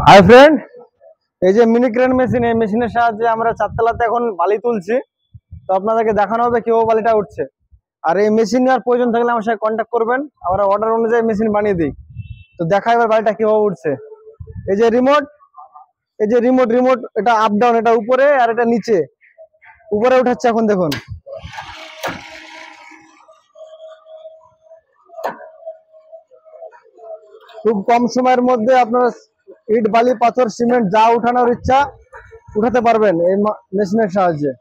Hi friend, এই যে mini crane machine, এই মেশিনের সাহায্যে আমরা চারতলাতে এখন বালি তুলছি। তো আপনাদেরকে দেখানো হবে কিভাবে বালিটা উঠছে। আর এই মেশিন নেওয়ার প্রয়োজন থাকলে আমার সাথে কন্ট্যাক্ট করবেন, আমরা অর্ডার অনুযায়ী মেশিন বানিয়ে দিই। তো দেখা এবার বালিটা কিভাবে উঠছে। এই যে রিমোট, এই যে রিমোট রিমোট এটা আপ ডাউন, এটা উপরে আর এটা নিচে। উপরে উঠাচ্ছে এখন দেখুন। খুব কম সময়ের মধ্যে আপনারা ইট বালি পাথর সিমেন্ট যা উঠানোর ইচ্ছা উঠাতে পারবেন এই মেশিনের সাহায্যে।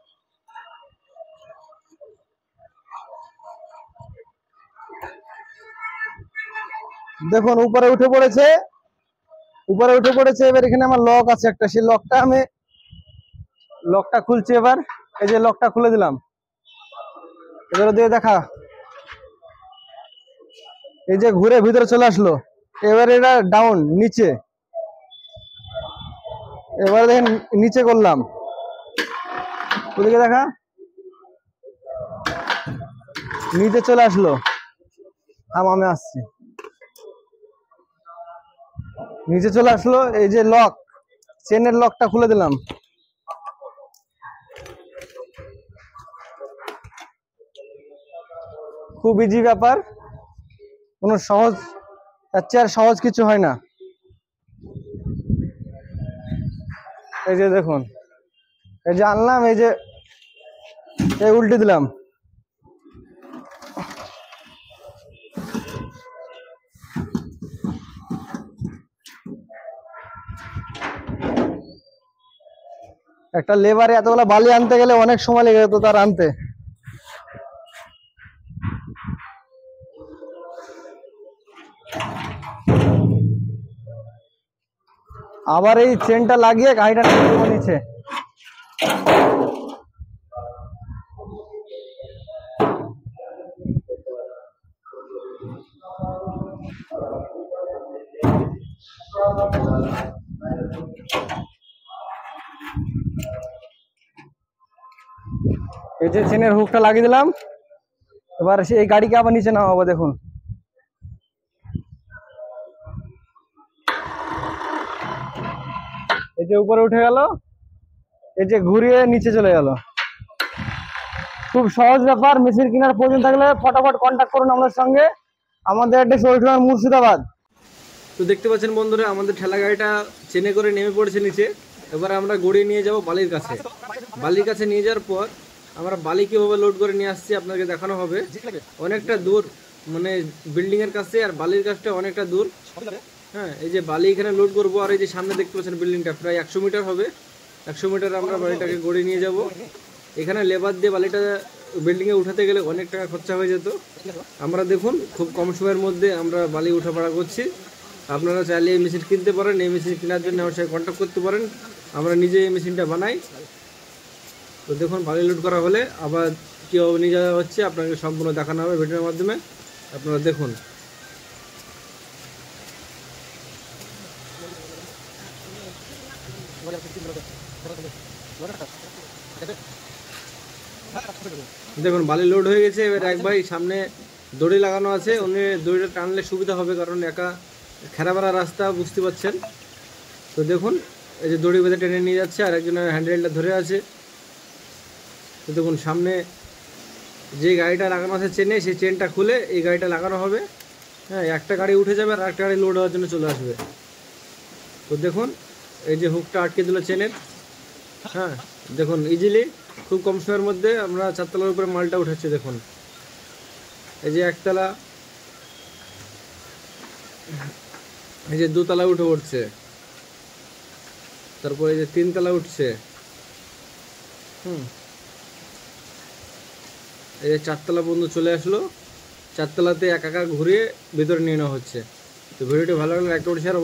দেখুন উপরে উঠে পড়েছে, উপরে উঠে পড়েছে। এবার এখানে আমার লক আছে একটা, সেই লকটা খুলছি এবার। এই যে লকটা খুলে দিলাম, এবার দিয়ে দেখা। এই যে ঘুরে ভিতরে চলে আসলো। এবার এটা ডাউন নিচে, এবার দেখেন নিচে করলাম, ওদিকে দেখা, নিচে চলে আসলো। আমি আসছি, নিচে চলে আসলো। এই যে লক, চেনের লকটা খুলে দিলাম। খুব ইজি ব্যাপার, কোনো সহজ, তার চেয়ে আর সহজ কিছু হয় না। এই যে দেখুন, এই যে আনলাম, এই যে এই উল্টে দিলাম। একটা লেবারে এতগুলা বালি আনতে গেলে অনেক সময় লেগে যেত তার আনতে। আবার এই চেনটা লাগিয়ে গাড়িটা নিচে। এই যে চেনের হুকটা লাগিয়ে দিলাম। এবার এই গাড়িকে আবার নিচে নামাবো। দেখুন এই যে উপরে উঠে গেল, এই যে ঘুরিয়ে নিচে চলে গেল। খুব সহজ ব্যাপার। মেশিন কেনার প্রয়োজন থাকলে ফটাফট কন্ট্যাক্ট করুন আমাদের সঙ্গে। আমাদের অ্যাড্রেস ওইখানে মুর্শিদাবাদ। তো দেখতে পাচ্ছেন বন্ধুরা, আমাদের ঠেলা গাড়িটা চেনে করে নেমে পড়েছে নিচে। এবার আমরা গড়িয়ে নিয়ে যাব বালির কাছে। বালির কাছে নিয়ে যাওয়ার পর আমরা বালি কীভাবে লোড করে নিয়ে আসছি আপনাকে দেখানো হবে। অনেকটা দূর, মানে বিল্ডিংয়ের কাছে আর বালির কাছটা অনেকটা দূর। হ্যাঁ, এই যে বালি এখানে লোড করবো। আর এই যে সামনে দেখতে পাচ্ছেন বিল্ডিংটা প্রায় 100 মিটার হবে। 100 মিটার আমরা বালিটাকে গড়িয়ে নিয়ে যাব। এখানে লেবার দিয়ে বালিটা বিল্ডিংয়ে উঠাতে গেলে অনেক টাকা খরচা হয়ে যেত। আমরা দেখুন খুব কম সময়ের মধ্যে আমরা বালি উঠাপড়া করছি। আপনারা চাইলে এই মেশিন কিনতে পারেন। এই মেশিন কেনার জন্য আমার সাথে কন্ট্যাক্ট করতে পারেন। আমরা নিজে এই মেশিনটা বানাই। তো দেখুন বালি লোড করা হলে আবার কীভাবে নিয়ে যাওয়া হচ্ছে আপনাকে সম্পূর্ণ দেখানো হবে ভিডিওর মাধ্যমে। আপনারা দেখুন। দেখুন বালি লোড হয়ে গেছে। এবার এক ভাই সামনে দড়ি লাগানো আছে, উনি দড়িটা টানলে সুবিধা হবে, কারণ একা খেরাবেড়া রাস্তা বুঝতে পারছেন। তো দেখুন এই যে দড়ি বেঁধে টেনে নিয়ে যাচ্ছে, আর একজনের হ্যান্ডেলটা ধরে আছে। তো দেখুন সামনে যে গাড়িটা লাগানো আছে চেনে, সেই চেনটা খুলে এই গাড়িটা লাগানো হবে। হ্যাঁ, একটা গাড়ি উঠে যাবে আর একটা গাড়ি লোড হওয়ার জন্য চলে আসবে। তো দেখুন এই যে হুকটা আটকে দিল চেনের। হ্যাঁ দেখুন ইজিলি খুব কম সময়ের মধ্যে আমরা 4 তলার উপরে মালটা উঠাচ্ছি। দেখুন এই যে একতলা, এই যে 2 তলা উঠে পড়ছে, তারপরে এই যে 3 তলা উঠছে। এই যে 4 তলা পর্যন্ত চলে আসলো। 4 তলাতে একা ঘুরিয়ে ভিতরে নিয়ে নেওয়া হচ্ছে। তো ভিডিওটি ভালো লাগলে একটা শেয়ার